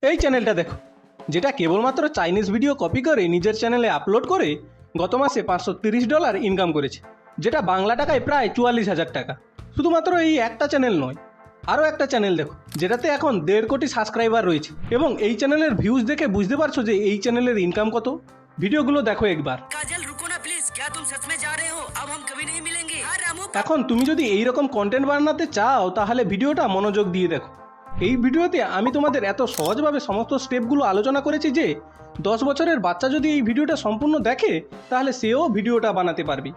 এই চ্যানেলটা দেখো, যেটা কেবলমাত্র চাইনিজ ভিডিও কপি করে নিজের চ্যানেলে আপলোড করে গত মাসে $530 ইনকাম করেছে, যেটা বাংলা টাকায় প্রায় 44,000 টাকা। শুধুমাত্র এই একটা চ্যানেল নয়, আরও একটা চ্যানেল দেখো যেটাতে এখন 1.5 কোটি সাবস্ক্রাইবার রয়েছে, এবং এই চ্যানেলের ভিউজ দেখে বুঝতে পারছো যে এই চ্যানেলের ইনকাম কত। ভিডিওগুলো দেখো একবার। काजल रुको ना प्लीज, क्या तुम सच में जा रहे हो? अब हम कभी नहीं मिलेंगे। हाँ रामू। এখন তুমি যদি এই রকম কন্টেন্ট বানাতে চাও তাহলে ভিডিওটা মনোযোগ দিয়ে দেখো। এই ভিডিওতে আমি তোমাদের এত সহজভাবে সমস্ত স্টেপগুলো আলোচনা করেছি যে 10 বছরের বাচ্চা যদি এই ভিডিওটা সম্পূর্ণ দেখে তাহলে সেও ভিডিওটা বানাতে পারবে।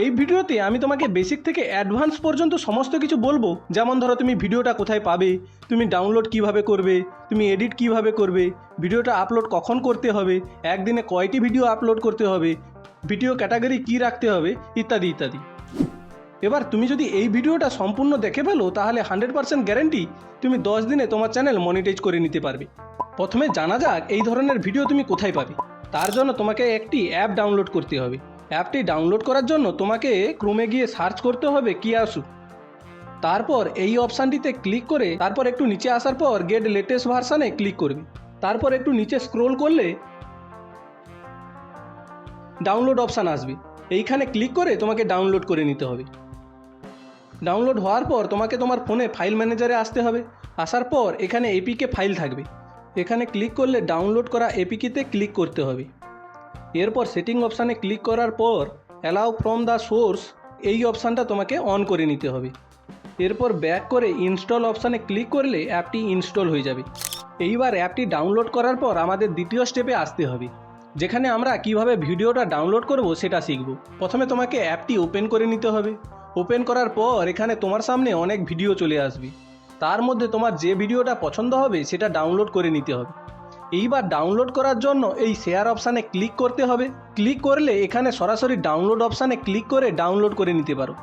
এই ভিডিওতে আমি তোমাকে বেসিক থেকে অ্যাডভান্স পর্যন্ত সমস্ত কিছু বলবো, যেমন ধরো তুমি ভিডিওটা কোথায় পাবে, তুমি ডাউনলোড কিভাবে করবে, তুমি এডিট কিভাবে করবে, ভিডিওটা আপলোড কখন করতে হবে, একদিনে কয়টি ভিডিও আপলোড করতে হবে, ভিডিও ক্যাটাগরি কী রাখতে হবে, ইত্যাদি ইত্যাদি। এবার তুমি যদি এই ভিডিওটা সম্পূর্ণ দেখে ফেলো তাহলে 100% গ্যারেন্টি তুমি 10 দিনে তোমার চ্যানেল মনিটাইজ করে নিতে পারবে। প্রথমে জানা যাক এই ধরনের ভিডিও তুমি কোথায় পাবে। তার জন্য তোমাকে একটি অ্যাপ ডাউনলোড করতে হবে। অ্যাপটি ডাউনলোড করার জন্য তোমাকে ক্রোমে গিয়ে সার্চ করতে হবে কিয়াসু। তারপর এই অপশানটিতে ক্লিক করে তারপর একটু নিচে আসার পর গেট লেটেস্ট ভার্সানে ক্লিক করবে। তারপর একটু নিচে স্ক্রোল করলে ডাউনলোড অপশান আসবে, এইখানে ক্লিক করে তোমাকে ডাউনলোড করে নিতে হবে। ডাউনলোড হওয়ার পর তোমাকে তোমার ফোনে ফাইল ম্যানেজারে আসতে হবে। আসার পর এখানে এপিকে ফাইল থাকবে, এখানে ক্লিক করলে ডাউনলোড করা এপিকেতে ক্লিক করতে হবে। এরপর সেটিং অপশানে ক্লিক করার পর অ্যালাউ ফ্রম দ্য সোর্স এই অপশানটা তোমাকে অন করে নিতে হবে। এরপর ব্যাক করে ইনস্টল অপশানে ক্লিক করলে অ্যাপটি ইনস্টল হয়ে যাবে। এইবার অ্যাপটি ডাউনলোড করার পর আমাদের দ্বিতীয় স্টেপে আসতে হবে, যেখানে আমরা কিভাবে ভিডিওটা ডাউনলোড করব সেটা শিখব। প্রথমে তোমাকে অ্যাপটি ওপেন করে নিতে হবে। ওপেন করার পর এখানে তোমার সামনে অনেক ভিডিও চলে আসবে, তার মধ্যে তোমার যে ভিডিওটা পছন্দ হবে সেটা ডাউনলোড করে নিতে হবে। এইবার ডাউনলোড করার জন্য এই শেয়ার অপশানে ক্লিক করতে হবে। ক্লিক করলে এখানে সরাসরি ডাউনলোড অপশানে ক্লিক করে ডাউনলোড করে নিতে পারো।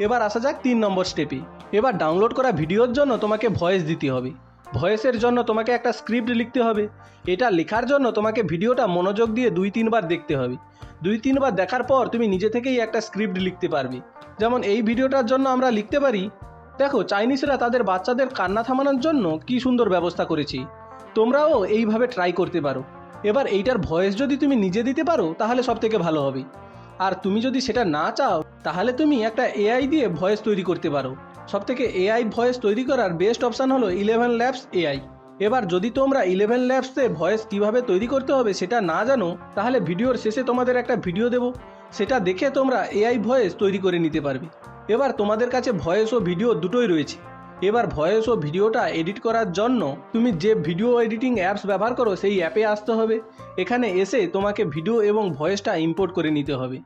এবার আসা যাক 3 নম্বর স্টেপে। এবার ডাউনলোড করা ভিডিওর জন্য তোমাকে ভয়েস দিতে হবে। ভয়েসের জন্য তোমাকে একটা স্ক্রিপ্ট লিখতে হবে। এটা লেখার জন্য তোমাকে ভিডিওটা মনোযোগ দিয়ে 2-3 বার দেখতে হবে। 2-3 বার দেখার পর তুমি নিজে থেকেই একটা স্ক্রিপ্ট লিখতে পারবে। যেমন এই ভিডিওটার জন্য আমরা লিখতে পারি, দেখো চাইনিজরা তাদের বাচ্চাদের কান্না থামানোর জন্য কি সুন্দর ব্যবস্থা করেছে, তোমরাও এইভাবে ট্রাই করতে পারো। এবার এইটার ভয়েস যদি তুমি নিজে দিতে পারো তাহলে সব থেকে ভালো হবে। আর তুমি যদি সেটা না চাও তাহলে তুমি একটা এআই দিয়ে ভয়েস তৈরি করতে পারো। সবথেকে এআই ভয়েস তৈরি করার বেস্ট অপশান হলো 11 ল্যাবস এআই। এবার যদি তোমরা 11 ল্যাবসে ভয়েস কিভাবে তৈরি করতে হবে সেটা না জানো তাহলে ভিডিওর শেষে তোমাদের একটা ভিডিও দেব, সেটা দেখে তোমরা এআই ভয়েস তৈরি করে নিতে পারবে। এবার তোমাদের কাছে ভয়েস ও ভিডিও দুটোই রয়েছে। এবার ভয়েস ও ভিডিওটা এডিট করার জন্য তুমি যে ভিডিও এডিটিং অ্যাপস ব্যবহার করো সেই অ্যাপে আসতে হবে। এখানে এসে তোমাকে ভিডিও এবং ভয়েসটা ইম্পোর্ট করে নিতে হবে।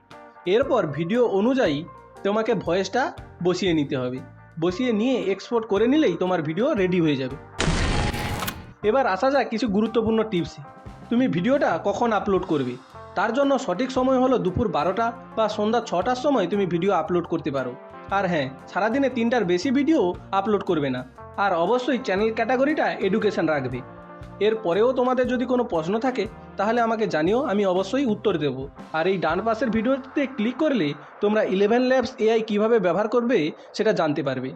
এরপর ভিডিও অনুযায়ী তোমাকে ভয়েসটা বসিয়ে নিতে হবে। বসিয়ে নিয়ে এক্সপোর্ট করে নিলেই তোমার ভিডিও রেডি হয়ে যাবে। এবার আসা যাক কিছু গুরুত্বপূর্ণ টিপসে। তুমি ভিডিওটা কখন আপলোড করবে, তার জন্য সঠিক সময় হলো দুপুর 12টা বা সন্ধ্যা 6টার সময় তুমি ভিডিও আপলোড করতে পারো। আর হ্যাঁ, সারাদিনে 3টার বেশি ভিডিও আপলোড করবে না। আর অবশ্যই চ্যানেল ক্যাটাগরিটা এডুকেশন রাখবে। এর পরেও তোমাদের যদি কোনো প্রশ্ন থাকে তাহলে আমাকে জানিও, আমি অবশ্যই উত্তর দেব। আর এই ডান পাশের ভিডিওতে ক্লিক করলে তোমরা 11 ল্যাবস এআই কীভাবে ব্যবহার করবে সেটা জানতে পারবে।